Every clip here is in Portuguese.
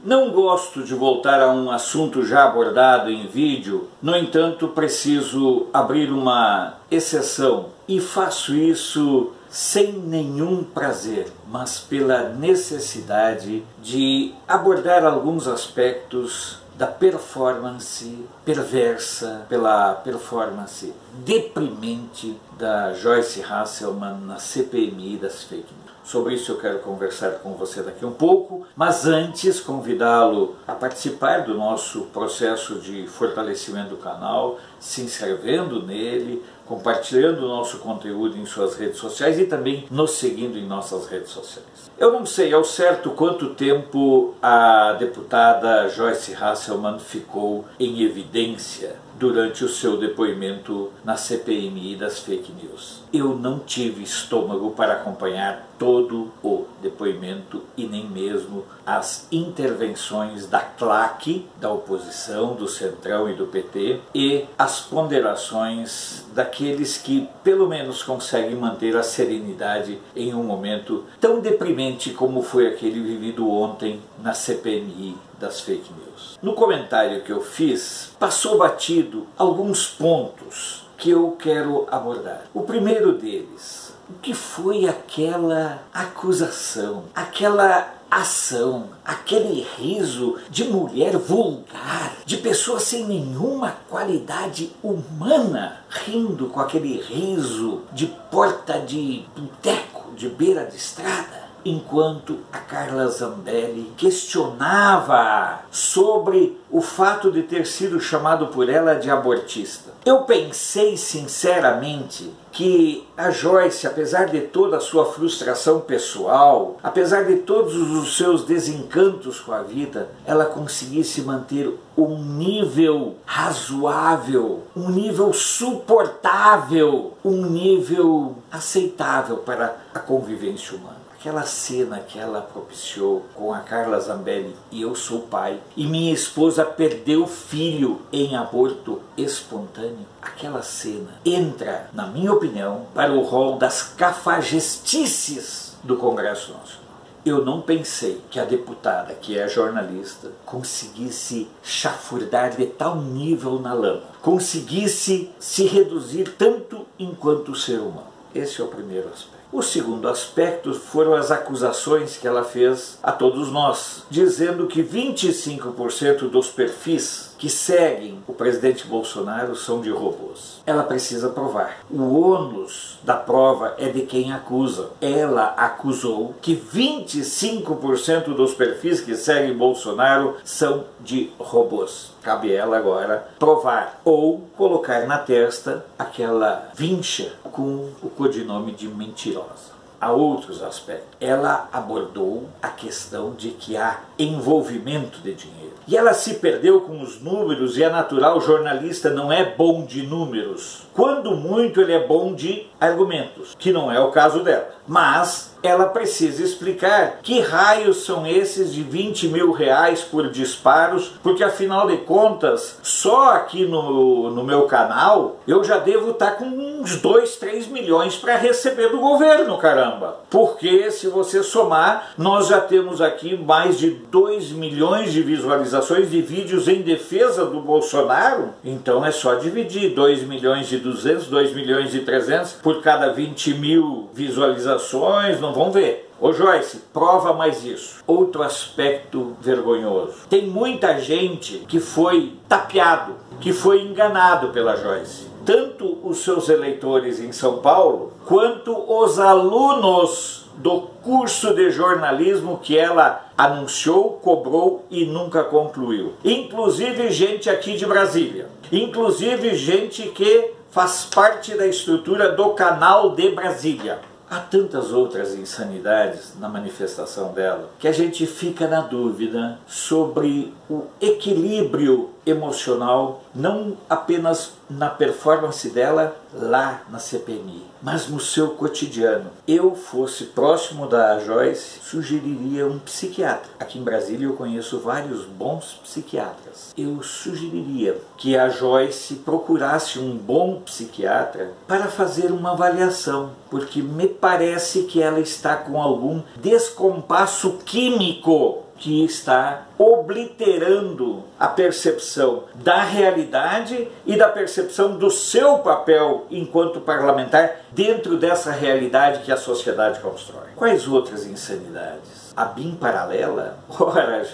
Não gosto de voltar a um assunto já abordado em vídeo, no entanto preciso abrir uma exceção e faço isso sem nenhum prazer, mas pela necessidade de abordar alguns aspectos da performance perversa, pela performance deprimente da Joyce Hasselmann na CPMI das fake news. Sobre isso eu quero conversar com você daqui um pouco, mas antes convidá-lo a participar do nosso processo de fortalecimento do canal, se inscrevendo nele, compartilhando o nosso conteúdo em suas redes sociais e também nos seguindo em nossas redes sociais. Eu não sei ao certo quanto tempo a deputada Joyce Hasselmann ficou em evidência durante o seu depoimento na CPMI das fake news. Eu não tive estômago para acompanhar todo o depoimento e nem mesmo as intervenções da claque, da oposição, do Centrão e do PT, e as ponderações daqueles que pelo menos conseguem manter a serenidade em um momento tão deprimente como foi aquele vivido ontem na CPMI das fake news. No comentário que eu fiz, passou batido alguns pontos que eu quero abordar. O primeiro deles, o que foi aquela acusação, aquela ação, aquele riso de mulher vulgar, de pessoa sem nenhuma qualidade humana, rindo com aquele riso de porta de boteco, de beira de estrada, enquanto a Carla Zambelli questionava sobre o fato de ter sido chamado por ela de abortista. Eu pensei sinceramente que a Joyce, apesar de toda a sua frustração pessoal, apesar de todos os seus desencantos com a vida, ela conseguisse manter um nível razoável, um nível suportável, um nível aceitável para a convivência humana. Aquela cena que ela propiciou com a Carla Zambelli, e eu sou pai, e minha esposa perdeu filho em aborto espontâneo, aquela cena entra, na minha opinião, para o rol das cafajestices do Congresso Nacional. Eu não pensei que a deputada, que é jornalista, conseguisse chafurdar de tal nível na lama, conseguisse se reduzir tanto enquanto ser humano. Esse é o primeiro aspecto. O segundo aspecto foram as acusações que ela fez a todos nós, dizendo que 25% dos perfis que seguem o presidente Bolsonaro são de robôs. Ela precisa provar. O ônus da prova é de quem acusa. Ela acusou que 25% dos perfis que seguem Bolsonaro são de robôs. Cabe ela agora provar ou colocar na testa aquela vincha com o codinome de mentirosa. Há outros aspectos. Ela abordou a questão de que há envolvimento de dinheiro. E ela se perdeu com os números, e é natural, o jornalista não é bom de números. Quando muito ele é bom de argumentos, que não é o caso dela. Mas ela precisa explicar que raios são esses de 20 mil reais por disparos, porque afinal de contas, só aqui no meu canal, eu já devo estar com uns 2, 3 milhões para receber do governo, caramba. Porque se você somar, nós já temos aqui mais de 2 milhões de visualizações de vídeos em defesa do Bolsonaro. Então é só dividir 2 milhões e 200, 2 milhões e 300 por cada 20 mil visualizações, não vão ver. Ô Joyce, prova mais isso. Outro aspecto vergonhoso. Tem muita gente que foi tapeado, que foi enganado pela Joyce. Tanto os seus eleitores em São Paulo, quanto os alunos do curso de jornalismo que ela anunciou, cobrou e nunca concluiu. Inclusive gente aqui de Brasília. Inclusive gente que faz parte da estrutura do Canal de Brasília. Há tantas outras insanidades na manifestação dela que a gente fica na dúvida sobre o equilíbrio emocional, não apenas na performance dela lá na CPMI, mas no seu cotidiano. Eu fosse próximo da Joyce, sugeriria um psiquiatra. Aqui em Brasília eu conheço vários bons psiquiatras. Eu sugeriria que a Joyce procurasse um bom psiquiatra para fazer uma avaliação, porque me parece que ela está com algum descompasso químico que está obliterando a percepção da realidade e da percepção do seu papel enquanto parlamentar dentro dessa realidade que a sociedade constrói. Quais outras insanidades? A BIM paralela? Ora,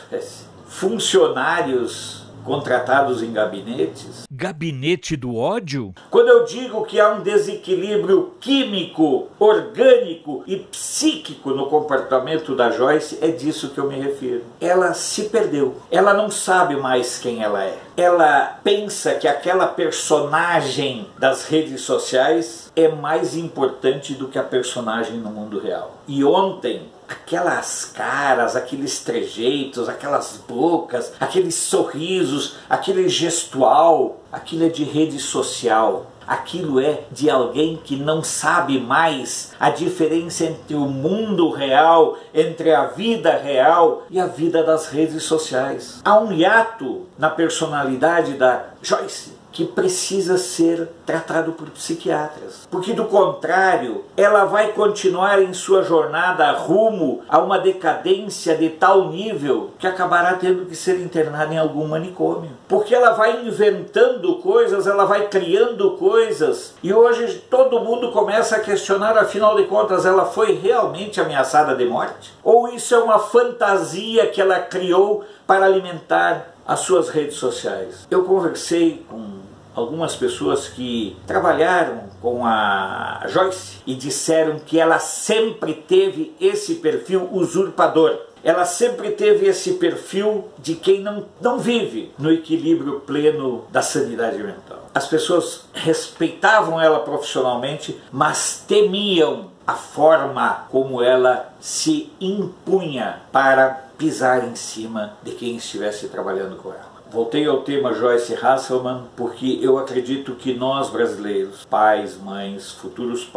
funcionários contratados em gabinetes. Gabinete do ódio? Quando eu digo que há um desequilíbrio químico, orgânico e psíquico no comportamento da Joyce, é disso que eu me refiro. Ela se perdeu. Ela não sabe mais quem ela é. Ela pensa que aquela personagem das redes sociais é mais importante do que a personagem no mundo real. E ontem, aquelas caras, aqueles trejeitos, aquelas bocas, aqueles sorrisos, aquele gestual, aquilo é de rede social. Aquilo é de alguém que não sabe mais a diferença entre o mundo real, entre a vida real e a vida das redes sociais. Há um hiato na personalidade da Joyce que precisa ser tratado por psiquiatras. Porque do contrário, ela vai continuar em sua jornada rumo a uma decadência de tal nível que acabará tendo que ser internada em algum manicômio. Porque ela vai inventando coisas, ela vai criando coisas, e hoje todo mundo começa a questionar, afinal de contas, ela foi realmente ameaçada de morte? Ou isso é uma fantasia que ela criou para alimentar as suas redes sociais? Eu conversei com algumas pessoas que trabalharam com a Joyce e disseram que ela sempre teve esse perfil usurpador. Ela sempre teve esse perfil de quem não vive no equilíbrio pleno da sanidade mental. As pessoas respeitavam ela profissionalmente, mas temiam a forma como ela se impunha para pisar em cima de quem estivesse trabalhando com ela. Voltei ao tema Joyce Hasselman porque eu acredito que nós brasileiros, pais, mães, futuras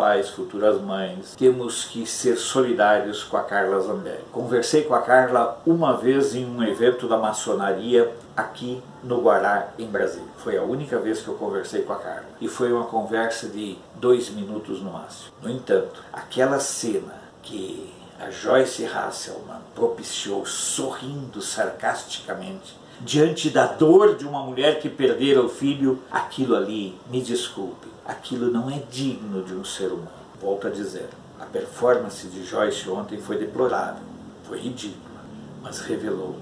mães, temos que ser solidários com a Carla Zambelli. Conversei com a Carla uma vez em um evento da maçonaria aqui no Guará, em Brasília. Foi a única vez que eu conversei com a Carla. E foi uma conversa de 2 minutos no máximo. No entanto, aquela cena que a Joyce Hasselman propiciou sorrindo sarcasticamente diante da dor de uma mulher que perdera o filho, aquilo ali, me desculpe, aquilo não é digno de um ser humano. Volto a dizer, a performance de Joyce ontem foi deplorável, foi ridícula, mas revelou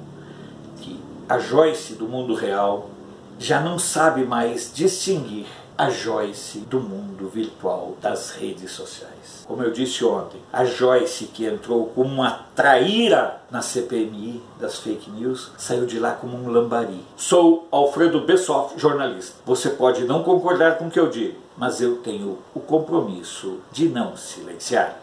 que a Joyce do mundo real já não sabe mais distinguir a Joyce do mundo virtual das redes sociais. Como eu disse ontem, a Joyce que entrou como uma traíra na CPMI das fake news, saiu de lá como um lambari. Sou Alfredo Bessoff, jornalista. Você pode não concordar com o que eu digo, mas eu tenho o compromisso de não silenciar.